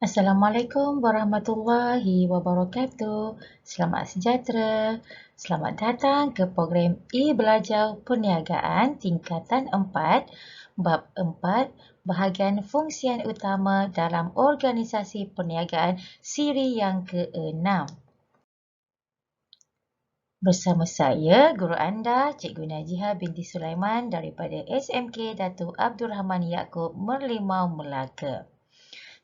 Assalamualaikum warahmatullahi wabarakatuh. Selamat sejahtera. Selamat datang ke program e-belajar perniagaan tingkatan 4, bab 4, bahagian fungsian utama dalam organisasi perniagaan siri yang ke-6. Bersama saya, guru anda, Cikgu Najiha binti Sulaiman daripada SMK Datuk Abdul Rahman Yaakob Merlimau, Melaka.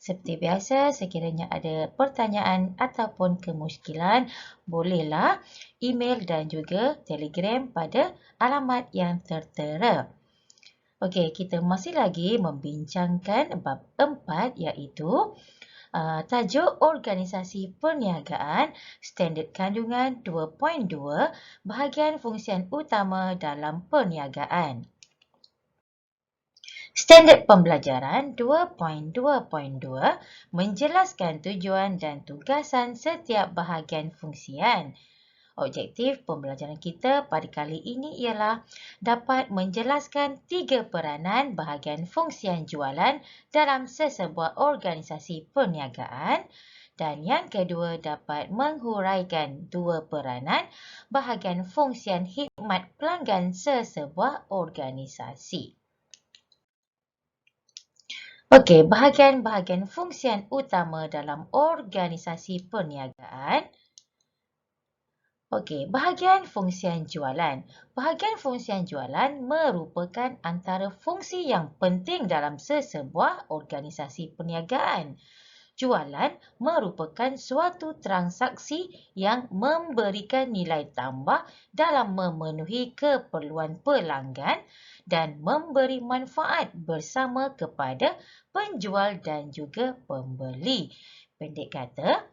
Seperti biasa, sekiranya ada pertanyaan ataupun kemusykilan, bolehlah email dan juga telegram pada alamat yang tertera. Okey, kita masih lagi membincangkan bab 4 iaitu tajuk organisasi perniagaan, standard kandungan 2.2, bahagian fungsian utama dalam perniagaan. Standard pembelajaran 2.2.2 menjelaskan tujuan dan tugasan setiap bahagian fungsian. Objektif pembelajaran kita pada kali ini ialah dapat menjelaskan 3 peranan bahagian fungsian jualan dalam sesebuah organisasi perniagaan, dan yang kedua dapat menghuraikan 2 peranan bahagian fungsian khidmat pelanggan sesebuah organisasi. Okey, bahagian-bahagian fungsian utama dalam organisasi perniagaan. Okey, bahagian fungsian jualan. Bahagian fungsian jualan merupakan antara fungsi yang penting dalam sesebuah organisasi perniagaan. Jualan merupakan suatu transaksi yang memberikan nilai tambah dalam memenuhi keperluan pelanggan dan memberi manfaat bersama kepada penjual dan juga pembeli. Pendek kata,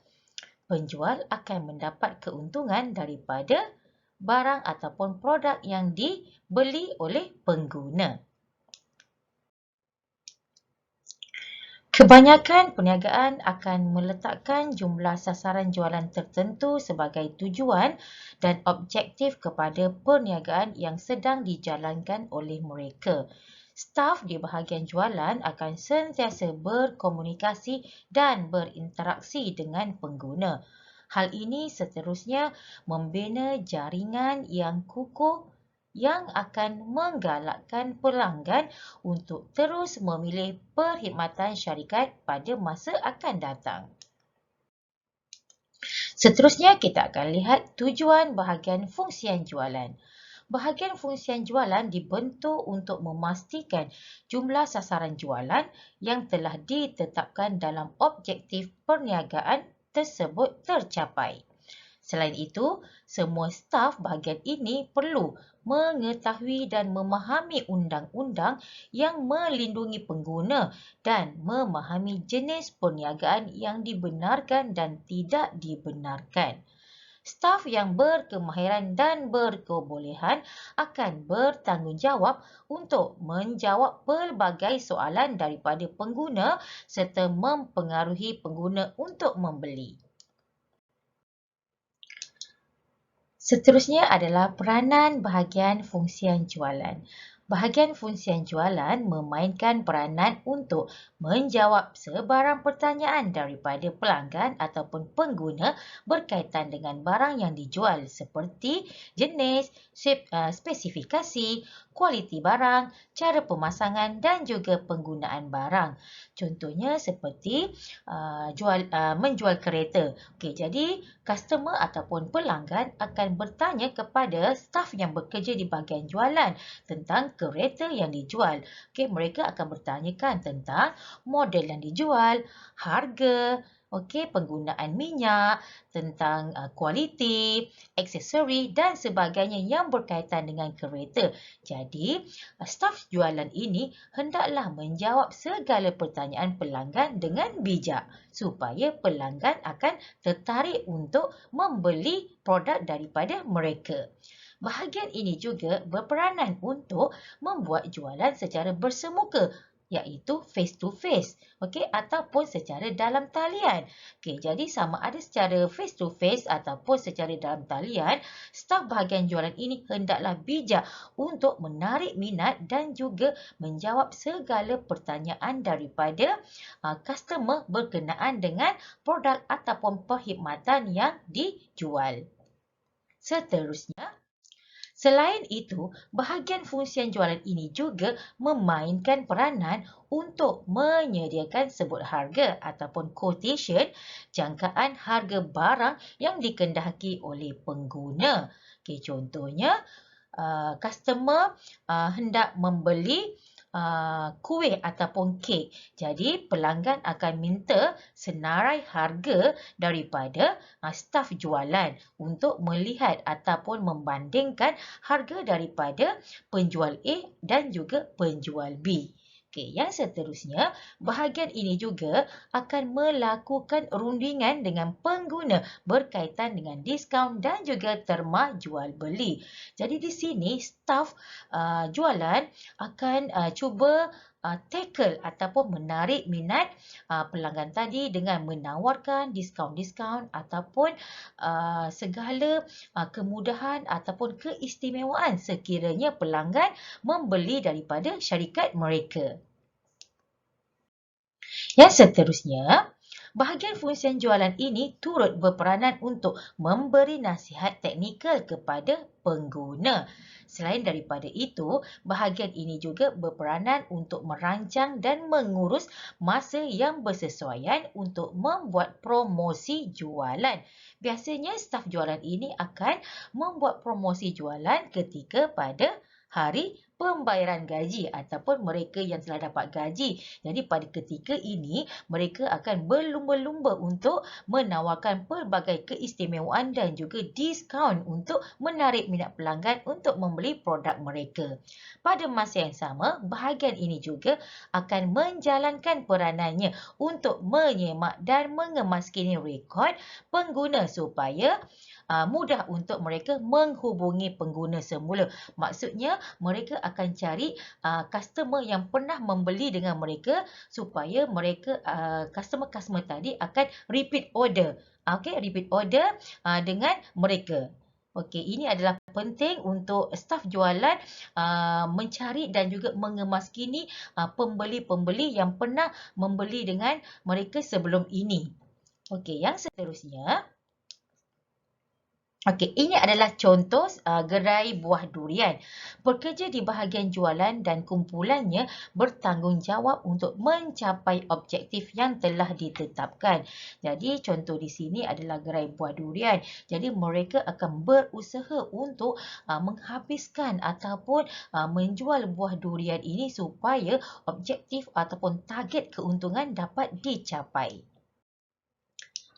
penjual akan mendapat keuntungan daripada barang ataupun produk yang dibeli oleh pengguna. Kebanyakan perniagaan akan meletakkan jumlah sasaran jualan tertentu sebagai tujuan dan objektif kepada perniagaan yang sedang dijalankan oleh mereka. Staf di bahagian jualan akan sentiasa berkomunikasi dan berinteraksi dengan pengguna. Hal ini seterusnya membina jaringan yang kukuh yang akan menggalakkan pelanggan untuk terus memilih perkhidmatan syarikat pada masa akan datang. Seterusnya, kita akan lihat tujuan bahagian fungsian jualan. Bahagian fungsian jualan dibentuk untuk memastikan jumlah sasaran jualan yang telah ditetapkan dalam objektif perniagaan tersebut tercapai. Selain itu, semua staf bahagian ini perlu mengetahui dan memahami undang-undang yang melindungi pengguna dan memahami jenis perniagaan yang dibenarkan dan tidak dibenarkan. Staf yang berkemahiran dan berkebolehan akan bertanggungjawab untuk menjawab pelbagai soalan daripada pengguna serta mempengaruhi pengguna untuk membeli. Seterusnya adalah peranan bahagian fungsian jualan. Bahagian fungsian jualan memainkan peranan untuk menjawab sebarang pertanyaan daripada pelanggan ataupun pengguna berkaitan dengan barang yang dijual seperti jenis, spesifikasi, kualiti barang, cara pemasangan dan juga penggunaan barang. Contohnya seperti menjual kereta. Okey, jadi customer ataupun pelanggan akan bertanya kepada staf yang bekerja di bahagian jualan tentang kereta yang dijual. Okey, mereka akan bertanyakan tentang model yang dijual, harga, okey, penggunaan minyak, tentang kualiti, aksesori dan sebagainya yang berkaitan dengan kereta. Jadi, staf jualan ini hendaklah menjawab segala pertanyaan pelanggan dengan bijak supaya pelanggan akan tertarik untuk membeli produk daripada mereka. Bahagian ini juga berperanan untuk membuat jualan secara bersemuka iaitu face to face, okey, ataupun secara dalam talian. Okey, jadi sama ada secara face to face ataupun secara dalam talian, staf bahagian jualan ini hendaklah bijak untuk menarik minat dan juga menjawab segala pertanyaan daripada customer berkenaan dengan produk ataupun perkhidmatan yang dijual. Seterusnya, selain itu, bahagian fungsian jualan ini juga memainkan peranan untuk menyediakan sebut harga ataupun quotation jangkaan harga barang yang dikehendaki oleh pengguna. Okay, contohnya, customer hendak membeli kuih ataupun kek. Jadi pelanggan akan minta senarai harga daripada staf jualan untuk melihat ataupun membandingkan harga daripada penjual A dan juga penjual B. Okey, yang seterusnya, bahagian ini juga akan melakukan rundingan dengan pengguna berkaitan dengan diskaun dan juga terma jual beli. Jadi di sini staf jualan akan cuba tackle ataupun menarik minat pelanggan tadi dengan menawarkan diskaun-diskaun ataupun segala kemudahan ataupun keistimewaan sekiranya pelanggan membeli daripada syarikat mereka. Yang seterusnya, bahagian fungsian jualan ini turut berperanan untuk memberi nasihat teknikal kepada pengguna. Selain daripada itu, bahagian ini juga berperanan untuk merancang dan mengurus masa yang bersesuaian untuk membuat promosi jualan. Biasanya staf jualan ini akan membuat promosi jualan ketika pada hari pembayaran gaji ataupun mereka yang telah dapat gaji. Jadi pada ketika ini, mereka akan berlumba-lumba untuk menawarkan pelbagai keistimewaan dan juga diskaun untuk menarik minat pelanggan untuk membeli produk mereka. Pada masa yang sama, bahagian ini juga akan menjalankan peranannya untuk menyemak dan mengemaskini rekod pengguna supaya mudah untuk mereka menghubungi pengguna semula. Maksudnya, mereka akan cari customer yang pernah membeli dengan mereka supaya mereka customer-customer tadi akan repeat order. Okey, repeat order dengan mereka. Okey, ini adalah penting untuk staf jualan mencari dan juga mengemaskini pembeli-pembeli yang pernah membeli dengan mereka sebelum ini. Okey, yang seterusnya, okey, ini adalah contoh gerai buah durian. Pekerja di bahagian jualan dan kumpulannya bertanggungjawab untuk mencapai objektif yang telah ditetapkan. Jadi contoh di sini adalah gerai buah durian. Jadi mereka akan berusaha untuk menghabiskan ataupun menjual buah durian ini supaya objektif ataupun target keuntungan dapat dicapai.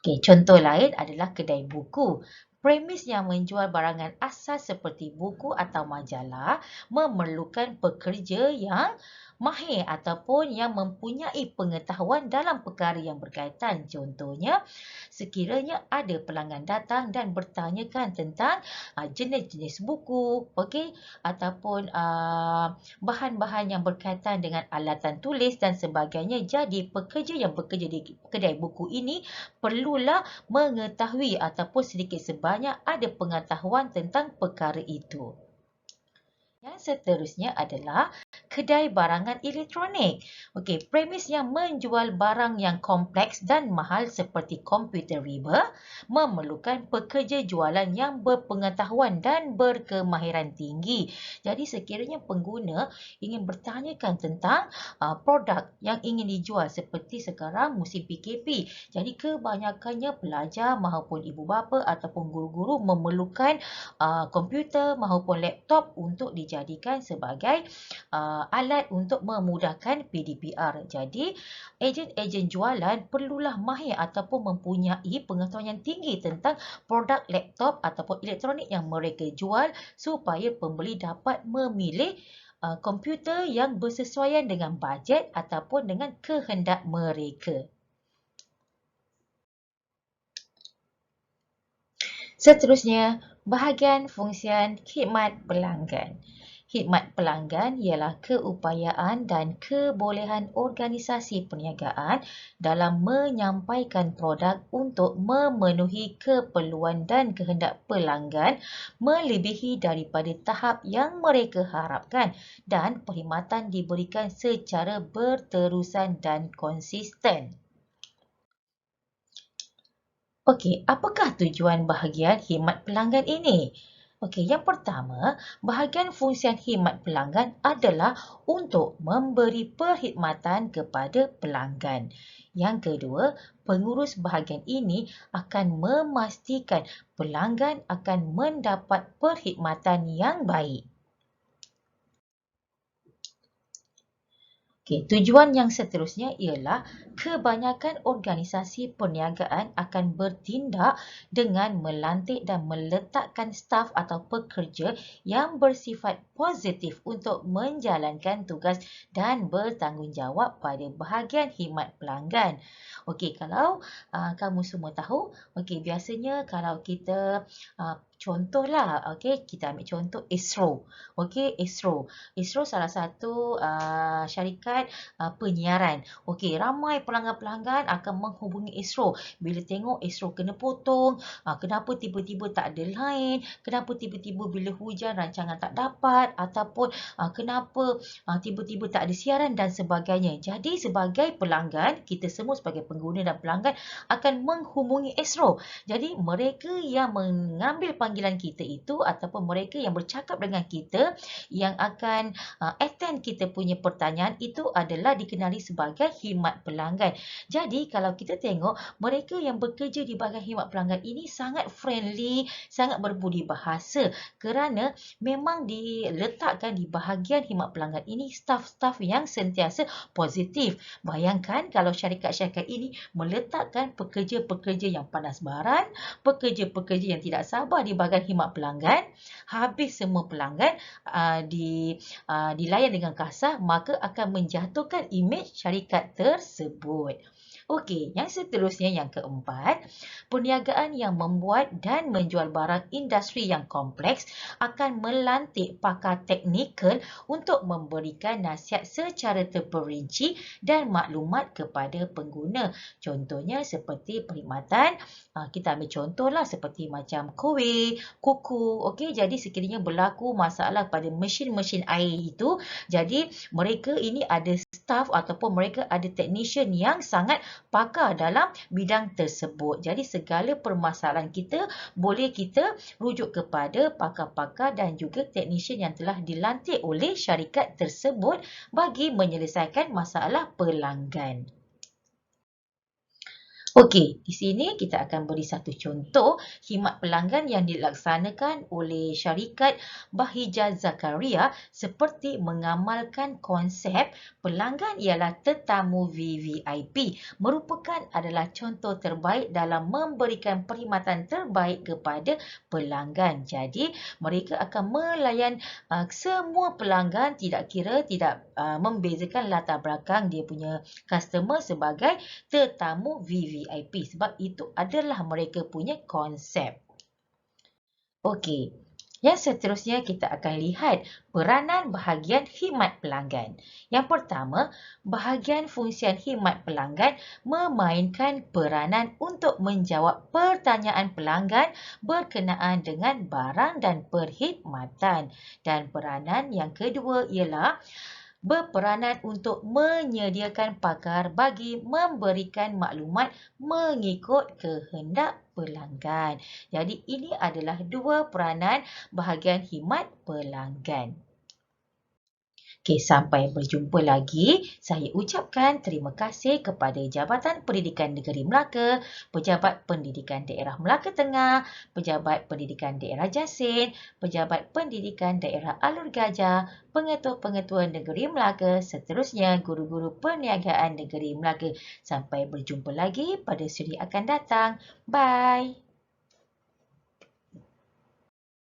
Okey, contoh lain adalah kedai buku. Premis yang menjual barangan asas seperti buku atau majalah memerlukan pekerja yang mahir ataupun yang mempunyai pengetahuan dalam perkara yang berkaitan. Contohnya, sekiranya ada pelanggan datang dan bertanyakan tentang jenis-jenis buku, okey, ataupun bahan-bahan yang berkaitan dengan alatan tulis dan sebagainya. Jadi, pekerja yang bekerja di kedai buku ini perlulah mengetahui ataupun sedikit sebanyak ada pengetahuan tentang perkara itu. Yang seterusnya adalah kedai barangan elektronik. Okey, premis yang menjual barang yang kompleks dan mahal seperti komputer riba memerlukan pekerja jualan yang berpengetahuan dan berkemahiran tinggi. Jadi sekiranya pengguna ingin bertanyakan tentang produk yang ingin dijual seperti sekarang musim PKP. Jadi kebanyakannya pelajar maupun ibu bapa ataupun guru-guru memerlukan komputer maupun laptop untuk dijadikan sebagai alat untuk memudahkan PDPR. Jadi, ejen-ejen jualan perlulah mahir ataupun mempunyai pengetahuan yang tinggi tentang produk laptop ataupun elektronik yang mereka jual supaya pembeli dapat memilih komputer yang bersesuaian dengan bajet ataupun dengan kehendak mereka. Seterusnya, bahagian fungsian khidmat pelanggan. Khidmat pelanggan ialah keupayaan dan kebolehan organisasi perniagaan dalam menyampaikan produk untuk memenuhi keperluan dan kehendak pelanggan melebihi daripada tahap yang mereka harapkan dan perkhidmatan diberikan secara berterusan dan konsisten. Okey, apakah tujuan bahagian khidmat pelanggan ini? Okey, yang pertama, bahagian fungsian khidmat pelanggan adalah untuk memberi perkhidmatan kepada pelanggan. Yang kedua, pengurus bahagian ini akan memastikan pelanggan akan mendapat perkhidmatan yang baik. Okay, tujuan yang seterusnya ialah kebanyakan organisasi perniagaan akan bertindak dengan melantik dan meletakkan staf atau pekerja yang bersifat positif untuk menjalankan tugas dan bertanggungjawab pada bahagian khidmat pelanggan. Okey, kalau kamu semua tahu, okey, biasanya kalau kita contohlah, okey, kita ambil contoh ISRO. Okey, ISRO. ISRO salah satu syarikat penyiaran. Okey, ramai pelanggan-pelanggan akan menghubungi ISRO. Bila tengok ISRO kena potong, kenapa tiba-tiba tak ada line, kenapa tiba-tiba bila hujan rancangan tak dapat, ataupun kenapa tiba-tiba tak ada siaran dan sebagainya. Jadi sebagai pelanggan, kita semua sebagai pengguna dan pelanggan akan menghubungi ISRO. Jadi mereka yang mengambil panggilan kita itu ataupun mereka yang bercakap dengan kita yang akan attend kita punya pertanyaan itu adalah dikenali sebagai khidmat pelanggan. Jadi kalau kita tengok mereka yang bekerja di bahagian khidmat pelanggan ini sangat friendly, sangat berbudi bahasa kerana memang diletakkan di bahagian khidmat pelanggan ini staf-staf yang sentiasa positif. Bayangkan kalau syarikat-syarikat ini meletakkan pekerja-pekerja yang panas baran, pekerja-pekerja yang tidak sabar di bahagian khidmat pelanggan, habis semua pelanggan dilayan dengan kasar, maka akan menjatuhkan imej syarikat tersebut. Okey, yang seterusnya yang keempat, perniagaan yang membuat dan menjual barang industri yang kompleks akan melantik pakar teknikal untuk memberikan nasihat secara terperinci dan maklumat kepada pengguna. Contohnya seperti perkhidmatan, kita ambil contohlah seperti macam kuku. Okey, jadi sekiranya berlaku masalah pada mesin-mesin air itu, jadi mereka ini ada staf ataupun mereka ada technician yang sangat pakar dalam bidang tersebut. Jadi segala permasalahan kita boleh kita rujuk kepada pakar-pakar dan juga technician yang telah dilantik oleh syarikat tersebut bagi menyelesaikan masalah pelanggan. Okey, di sini kita akan beri satu contoh khidmat pelanggan yang dilaksanakan oleh syarikat Bahijah Zakaria seperti mengamalkan konsep pelanggan ialah tetamu VVIP merupakan adalah contoh terbaik dalam memberikan perkhidmatan terbaik kepada pelanggan. Jadi, mereka akan melayan semua pelanggan tidak membezakan latar belakang dia punya customer sebagai tetamu VVIP sebab itu adalah mereka punya konsep. Okey, yang seterusnya kita akan lihat peranan bahagian khidmat pelanggan. Yang pertama, bahagian fungsian khidmat pelanggan memainkan peranan untuk menjawab pertanyaan pelanggan berkenaan dengan barang dan perkhidmatan. Dan peranan yang kedua ialah berperanan untuk menyediakan pakar bagi memberikan maklumat mengikut kehendak pelanggan. Jadi ini adalah dua peranan bahagian khidmat pelanggan. Okey, sampai berjumpa lagi. Saya ucapkan terima kasih kepada Jabatan Pendidikan Negeri Melaka, Pejabat Pendidikan Daerah Melaka Tengah, Pejabat Pendidikan Daerah Jasin, Pejabat Pendidikan Daerah Alur Gajah, Pengetua-Pengetua Negeri Melaka, seterusnya Guru-Guru Perniagaan Negeri Melaka. Sampai berjumpa lagi pada siri akan datang. Bye.